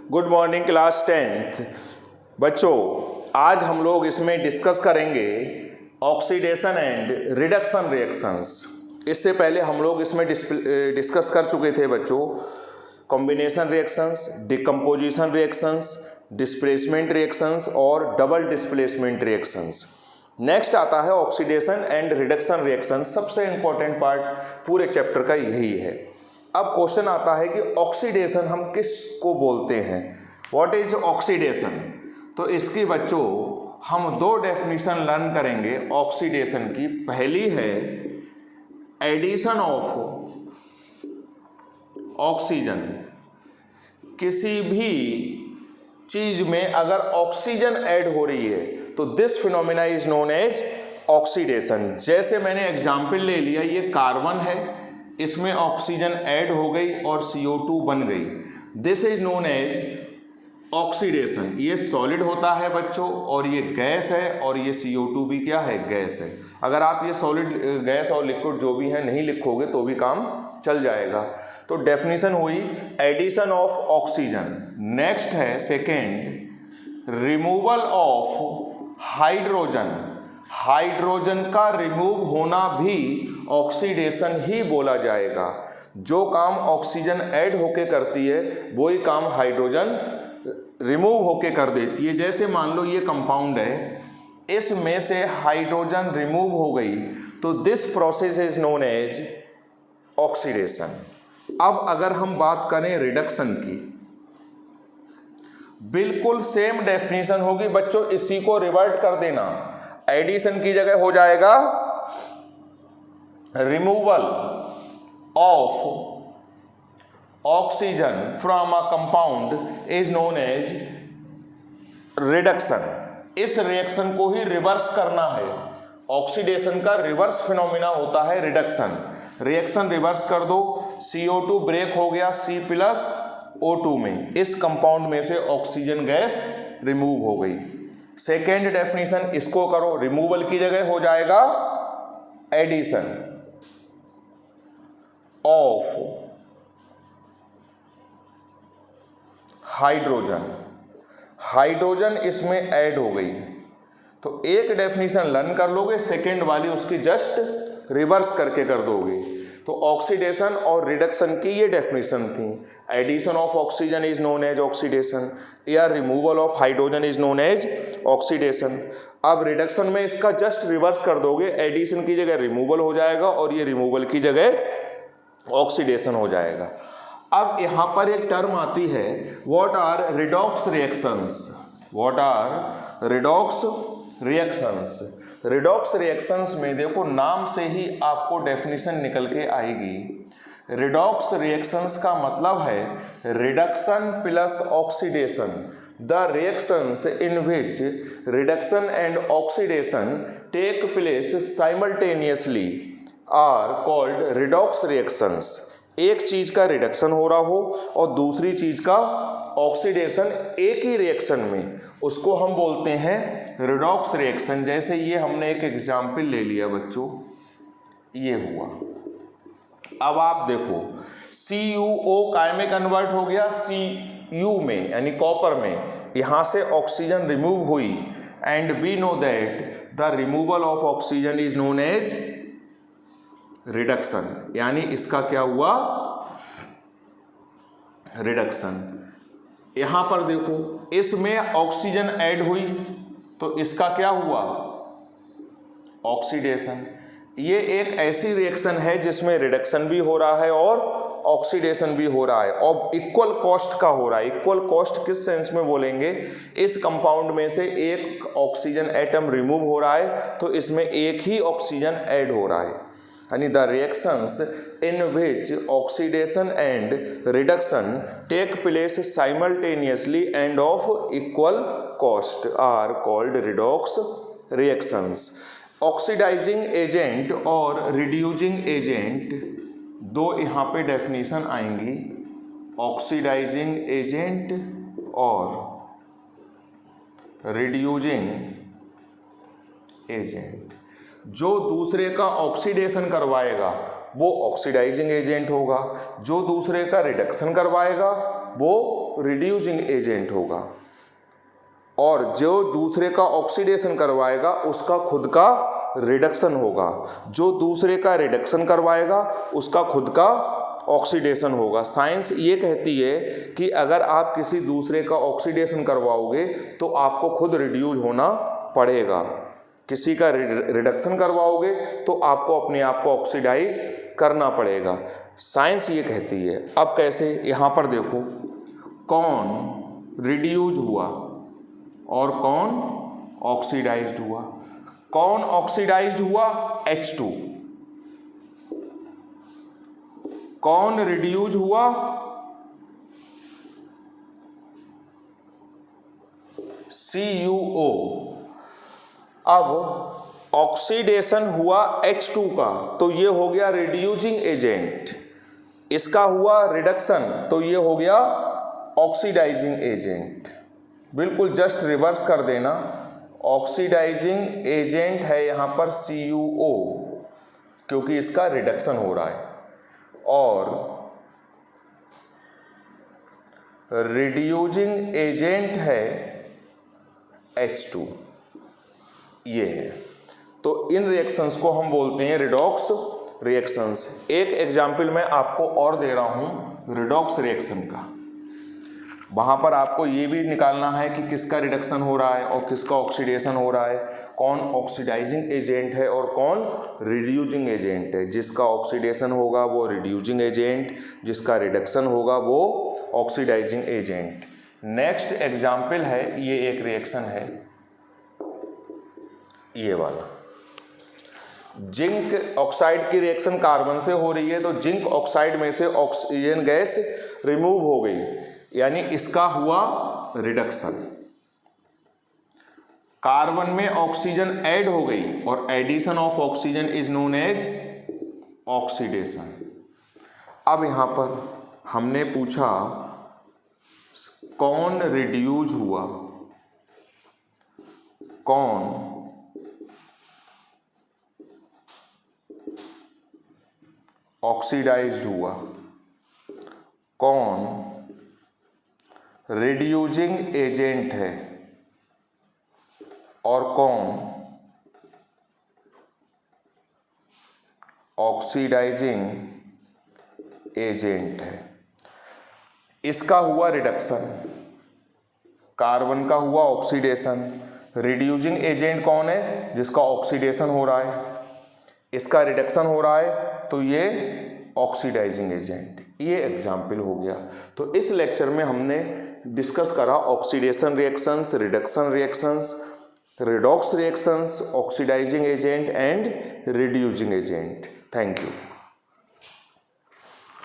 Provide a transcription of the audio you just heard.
Good morning class 10th। बच्चों, आज हम लोग इसमें डिस्कस करेंगे ऑक्सीडेशन एंड रिडक्शन रिएक्शंस। इससे पहले हम लोग इसमें डिस्कस कर चुके थे बच्चों combination reactions, decomposition reactions, displacement reactions और डबल डिस्प्लेसमेंट रिएक्शंस। नेक्स्ट आता है ऑक्सीडेशन एंड रिडक्शन रिएक्शन। सबसे इंपॉर्टेंट पार्ट पूरे चैप्टर का यही है। अब क्वेश्चन आता है कि ऑक्सीडेशन हम किस को बोलते हैं, व्हाट इज ऑक्सीडेशन। तो इसकी बच्चों हम दो डेफिनेशन लर्न करेंगे ऑक्सीडेशन की। पहली है एडिशन ऑफ ऑक्सीजन। किसी भी चीज में अगर ऑक्सीजन ऐड हो रही है तो this phenomena is known as oxidation. जैसे मैंने एग्जाम्पल ले लिया, ये कार्बन है, इसमें ऑक्सीजन ऐड हो गई और CO2 बन गई, this is known as oxidation. ये सॉलिड होता है बच्चों और ये गैस है, और ये CO2 भी क्या है, गैस है। अगर आप ये सॉलिड, गैस और लिक्विड जो भी है नहीं लिखोगे तो भी काम चल जाएगा। तो डेफिनेशन हुई एडिशन ऑफ ऑक्सीजन। नेक्स्ट है second, removal of hydrogen. Hydrogen का रिमूव होना भी ऑक्सीडेशन ही बोला जाएगा। जो काम ऑक्सीजन ऐड होके करती है वही काम हाइड्रोजन रिमूव होके कर देती है। जैसे मान लो ये कंपाउंड है, इसमें से हाइड्रोजन रिमूव हो गई तो this process is known as oxidation. अब अगर हम बात करें रिडक्शन की, बिल्कुल सेम डेफिनेशन होगी बच्चों, इसी को रिवर्ट कर देना। एडिशन की जगह हो जाएगा removal of oxygen from a compound is known as reduction. इस रिएक्शन को ही रिवर्स करना है। ऑक्सीडेशन का रिवर्स फिनोमिना होता है रिडक्शन। रिएक्शन रिवर्स कर दो, CO2 ब्रेक हो गया C+O2 में, इस कंपाउंड में से ऑक्सीजन गैस रिमूव हो गई। सेकेंड डेफिनेशन इसको करो, रिमूवल की जगह हो जाएगा एडिशन ऑफ हाइड्रोजन। हाइड्रोजन इसमें ऐड हो गई तो एक डेफिनेशन लर्न कर लोगे, सेकेंड वाली उसकी जस्ट रिवर्स करके कर दोगे। तो ऑक्सीडेशन और रिडक्शन की ये डेफिनेशन थी। Addition of oxygen is known as oxidation या removal of hydrogen is known as oxidation. अब रिडक्शन में इसका जस्ट रिवर्स कर दोगे, एडिशन की जगह रिमूवल हो जाएगा और ये रिमूवल की जगह ऑक्सीडेशन हो जाएगा। अब यहाँ पर एक टर्म आती है, what are redox reactions. What are redox reactions. Redox reactions में देखो नाम से ही आपको डेफिनेशन निकल के आएगी। रिडॉक्स रिएक्शंस का मतलब है reduction plus oxidation. The reactions in which reduction and oxidation take place simultaneously are called redox reactions. एक चीज का रिडक्शन हो रहा हो और दूसरी चीज का ऑक्सीडेशन एक ही रिएक्शन में, उसको हम बोलते हैं रिडॉक्स रिएक्शन। जैसे ये हमने एक एग्जाम्पल ले लिया बच्चों, ये हुआ। अब आप देखो CuO काय में कन्वर्ट हो गया, Cu में यानी कॉपर में। यहां से ऑक्सीजन रिमूव हुई and we know that the removal of oxygen is known as reduction. यानी इसका क्या हुआ, रिडक्शन। यहां पर देखो इसमें ऑक्सीजन ऐड हुई तो इसका क्या हुआ, ऑक्सीडेशन। ये एक ऐसी रिएक्शन है जिसमें रिडक्शन भी हो रहा है और ऑक्सीडेशन भी हो रहा है और इक्वल कॉस्ट का हो रहा है। इक्वल कॉस्ट किस सेंस में बोलेंगे, इस कंपाउंड में से एक ऑक्सीजन एटम रिमूव हो रहा है तो इसमें एक ही ऑक्सीजन ऐड हो रहा है। यानी the reactions in which oxidation and reduction take place simultaneously and of equal cost are called redox reactions. Oxidising agent और रिड्यूसिंग एजेंट, दो यहाँ पे डेफिनेशन आएंगी, ऑक्सीडाइजिंग एजेंट और रिड्यूसिंग एजेंट। जो दूसरे का ऑक्सीडेशन करवाएगा वो ऑक्सीडाइजिंग एजेंट होगा, जो दूसरे का रिडक्शन करवाएगा वो रिड्यूसिंग एजेंट होगा, और जो दूसरे का ऑक्सीडेशन करवाएगा उसका खुद का रिडक्शन होगा, जो दूसरे का रिडक्शन करवाएगा उसका खुद का ऑक्सीडेशन होगा। साइंस ये कहती है कि अगर आप किसी दूसरे का ऑक्सीडेशन करवाओगे तो आपको खुद रिड्यूस होना पड़ेगा, किसी का रिडक्शन करवाओगे तो आपको अपने आप को ऑक्सीडाइज करना पड़ेगा। साइंस ये कहती है। अब कैसे, यहाँ पर देखो, कौन रिड्यूस हुआ और कौन ऑक्सीडाइज्ड हुआ। कौन ऑक्सीडाइज्ड हुआ? H2। कौन रिड्यूस हुआ? CuO। अब ऑक्सीडेशन हुआ H2 का तो ये हो गया रिड्यूसिंग एजेंट, इसका हुआ रिडक्शन तो ये हो गया ऑक्सीडाइजिंग एजेंट। बिल्कुल जस्ट रिवर्स कर देना, ऑक्सीडाइजिंग एजेंट है यहाँ पर CuO क्योंकि इसका रिडक्शन हो रहा है, और रिड्यूसिंग एजेंट है H2, ये है। तो इन रिएक्शंस को हम बोलते हैं रिडॉक्स रिएक्शंस। एक एग्जाम्पल मैं आपको और दे रहा हूं रिडॉक्स रिएक्शन का। वहां पर आपको ये भी निकालना है कि किसका रिडक्शन हो रहा है और किसका ऑक्सीडेशन हो रहा है, कौन ऑक्सीडाइजिंग एजेंट है और कौन रिड्यूसिंग एजेंट है। जिसका ऑक्सीडेशन होगा वो रिड्यूसिंग एजेंट, जिसका रिडक्शन होगा वो ऑक्सीडाइजिंग एजेंट। नेक्स्ट एग्जाम्पल है, ये एक रिएक्शन है ये वाला, जिंक ऑक्साइड की रिएक्शन कार्बन से हो रही है, तो जिंक ऑक्साइड में से ऑक्सीजन गैस रिमूव हो गई, यानी इसका हुआ रिडक्शन। कार्बन में ऑक्सीजन ऐड हो गई और addition of oxygen is known as oxidation. अब यहां पर हमने पूछा कौन रिड्यूस हुआ, कौन ऑक्सीडाइज्ड हुआ, कौन रिड्यूसिंग एजेंट है और कौन ऑक्सीडाइजिंग एजेंट है। इसका हुआ रिडक्शन, कार्बन का हुआ ऑक्सीडेशन। रिड्यूसिंग एजेंट कौन है? जिसका ऑक्सीडेशन हो रहा है, इसका रिडक्शन हो रहा है तो ये ऑक्सीडाइजिंग एजेंट। ये एग्जाम्पल हो गया। तो इस लेक्चर में हमने डिस्कस करा oxidation reactions, reduction reactions, redox reactions, oxidising agent and reducing agent. Thank you.